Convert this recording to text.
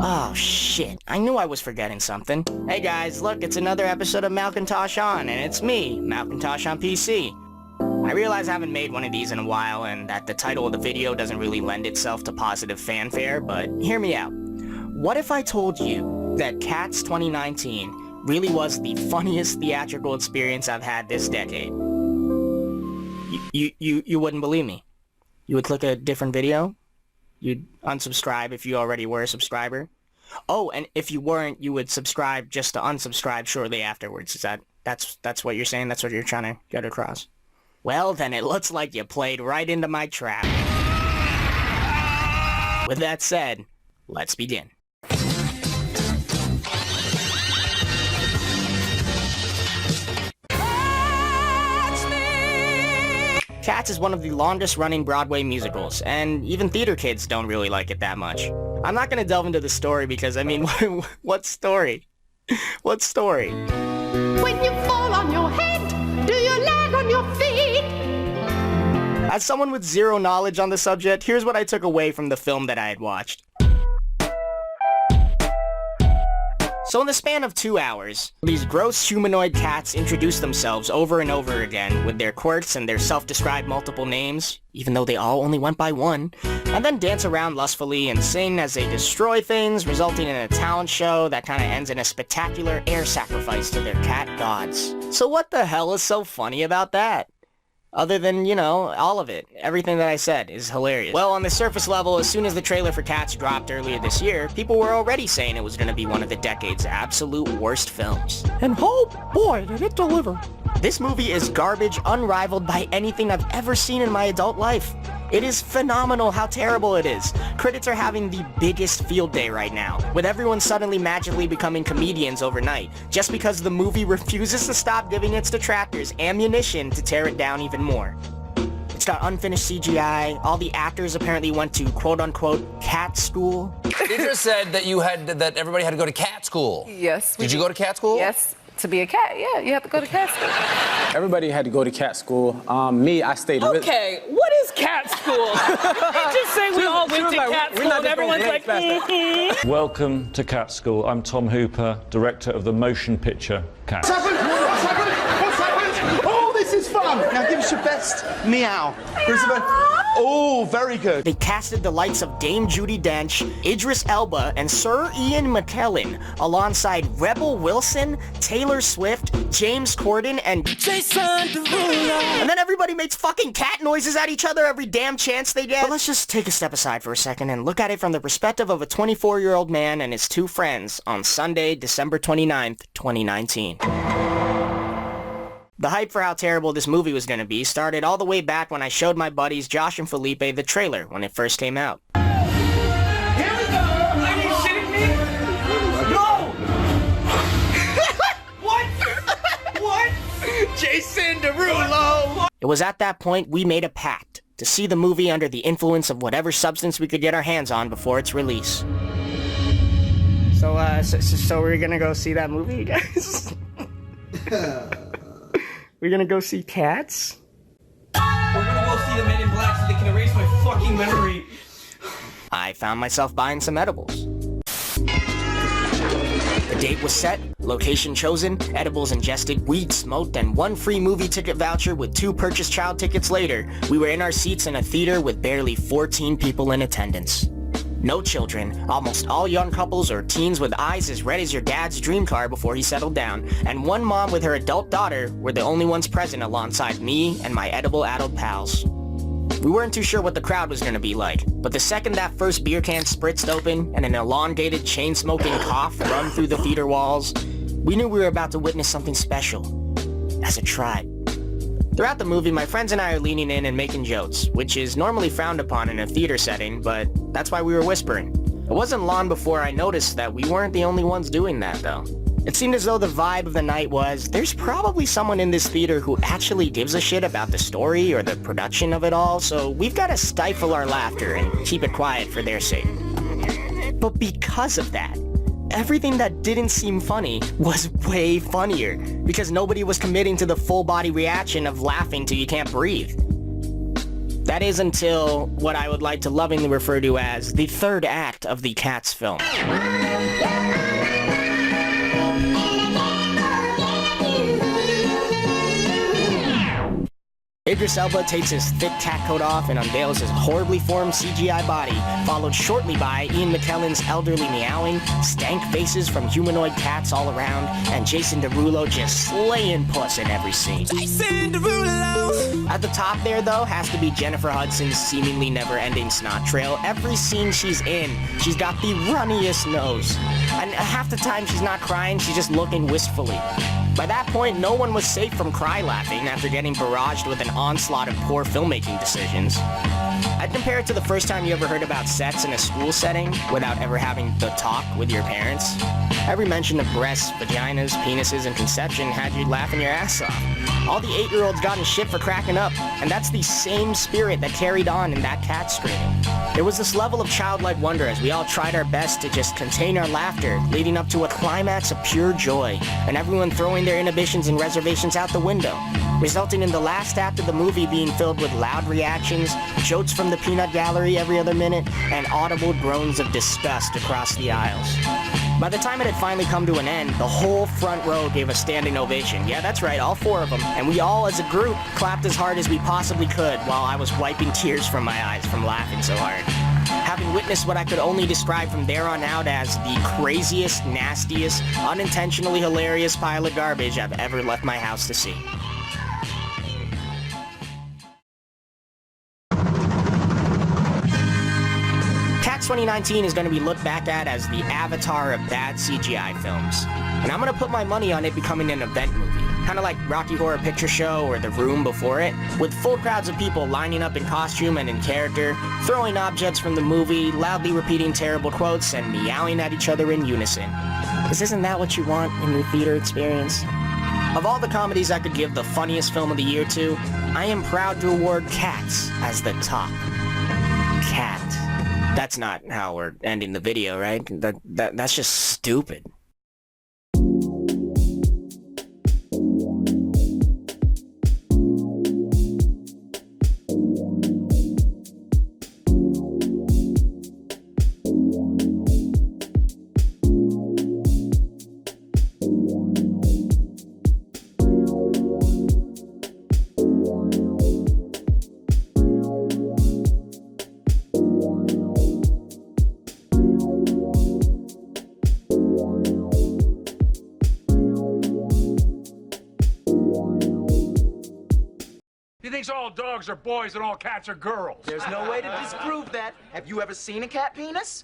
Oh shit, I knew I was forgetting something. Hey guys, look, it's another episode of Malkintosh On, and it's me, MalkintoshOnPC. I realize I haven't made one of these in a while, and that the title of the video doesn't really lend itself to positive fanfare, but hear me out. What if I told you that Cats 2019 really was the funniest theatrical experience I've had this decade? You wouldn't believe me. You would click a different video? You'd unsubscribe if you already were a subscriber? Oh, and if you weren't, you would subscribe just to unsubscribe shortly afterwards. Is that's what you're saying? That's what you're trying to get across? Well, then it looks like you played right into my trap. With that said, let's begin. Cats is one of the longest-running Broadway musicals, and even theater kids don't really like it that much. I'm not gonna delve into the story because, I mean, what story? What story? When you fall on your head, do you land on your feet? As someone with zero knowledge on the subject, here's what I took away from the film that I had watched. So in the span of 2 hours, these gross humanoid cats introduce themselves over and over again with their quirks and their self-described multiple names, even though they all only went by one, and then dance around lustfully and sing as they destroy things, resulting in a talent show that kind of ends in a spectacular air sacrifice to their cat gods. So what the hell is so funny about that? Other than, you know, all of it. Everything that I said is hilarious. Well, on the surface level, as soon as the trailer for Cats dropped earlier this year, people were already saying it was going to be one of the decade's absolute worst films. And oh boy, did it deliver. This movie is garbage unrivaled by anything I've ever seen in my adult life. It is phenomenal how terrible it is. Critics are having the biggest field day right now, with everyone suddenly magically becoming comedians overnight, just because the movie refuses to stop giving its detractors ammunition to tear it down even more. It's got unfinished CGI, all the actors apparently went to quote-unquote cat school. Idris said that that everybody had to go to cat school. Yes. Did you go to cat school? Yes. To be a cat, yeah, you have to go to cat school. Everybody had to go to cat school. Me, I stayed with... Okay, what is cat school? You just say we all went to cat school and everyone's like, Welcome to Cat School. I'm Tom Hooper, director of the motion picture Cats. What's happened? What's happened? What's happened? Oh, this is fun! Now give us your best meow. Elizabeth. Oh, very good. They casted the likes of Dame Judi Dench, Idris Elba, and Sir Ian McKellen, alongside Rebel Wilson, Taylor Swift, James Corden, and Jason Derulo. And then everybody makes fucking cat noises at each other every damn chance they get. But let's just take a step aside for a second and look at it from the perspective of a 24-year-old man and his two friends on Sunday, December 29th, 2019. The hype for how terrible this movie was going to be started all the way back when I showed my buddies Josh and Felipe the trailer when it first came out. Here we go! Are you shitting me? No! What? What? Jason Derulo! It was at that point we made a pact to see the movie under the influence of whatever substance we could get our hands on before its release. So we're gonna go see that movie, guys? We're gonna go see Cats? We're gonna go see the Men in Black so they can erase my fucking memory. I found myself buying some edibles. The date was set, location chosen, edibles ingested, weed smoked, and one free movie ticket voucher with 2 purchased child tickets later, we were in our seats in a theater with barely 14 people in attendance. No children, almost all young couples or teens with eyes as red as your dad's dream car before he settled down, and one mom with her adult daughter were the only ones present alongside me and my edible-addled pals. We weren't too sure what the crowd was going to be like, but the second that first beer can spritzed open and an elongated chain-smoking cough run through the theater walls, we knew we were about to witness something special, as a tribe. Throughout the movie, my friends and I are leaning in and making jokes, which is normally frowned upon in a theater setting, but that's why we were whispering. It wasn't long before I noticed that we weren't the only ones doing that, though. It seemed as though the vibe of the night was, there's probably someone in this theater who actually gives a shit about the story or the production of it all, so we've got to stifle our laughter and keep it quiet for their sake. But because of that, everything that didn't seem funny was way funnier, because nobody was committing to the full-body reaction of laughing till you can't breathe. That is until what I would like to lovingly refer to as the third act of the Cats film. Idris Elba takes his thick cat coat off and unveils his horribly formed CGI body, followed shortly by Ian McKellen's elderly meowing, stank faces from humanoid cats all around, and Jason Derulo just slaying puss in every scene. Jason Derulo! At the top there, though, has to be Jennifer Hudson's seemingly never-ending snot trail. Every scene she's in, she's got the runniest nose. And half the time she's not crying, she's just looking wistfully. By that point, no one was safe from cry laughing after getting barraged with an onslaught of poor filmmaking decisions. I'd compare it to the first time you ever heard about sets in a school setting without ever having the talk with your parents. Every mention of breasts, vaginas, penises, and conception had you laughing your ass off. All the 8-year-olds got in shit for cracking up, and that's the same spirit that carried on in that cat screaming. There was this level of childlike wonder as we all tried our best to just contain our laughter, leading up to a climax of pure joy, and everyone throwing their inhibitions and reservations out the window, resulting in the last act of the movie being filled with loud reactions, jokes from the peanut gallery every other minute, and audible groans of disgust across the aisles. By the time it had finally come to an end, the whole front row gave a standing ovation. Yeah, that's right, all 4 of them. And we all, as a group, clapped as hard as we possibly could while I was wiping tears from my eyes from laughing so hard. Having witnessed what I could only describe from there on out as the craziest, nastiest, unintentionally hilarious pile of garbage I've ever left my house to see. Cats 2019 is going to be looked back at as the avatar of bad CGI films. And I'm going to put my money on it becoming an event movie. Kind of like Rocky Horror Picture Show or The Room before it, with full crowds of people lining up in costume and in character, throwing objects from the movie, loudly repeating terrible quotes, and meowing at each other in unison. Because isn't that what you want in your theater experience? Of all the comedies I could give the funniest film of the year to, I am proud to award Cats as the top. Cat. That's not how we're ending the video, right? That's just stupid. He thinks all dogs are boys and all cats are girls. There's no way to disprove that. Have you ever seen a cat penis?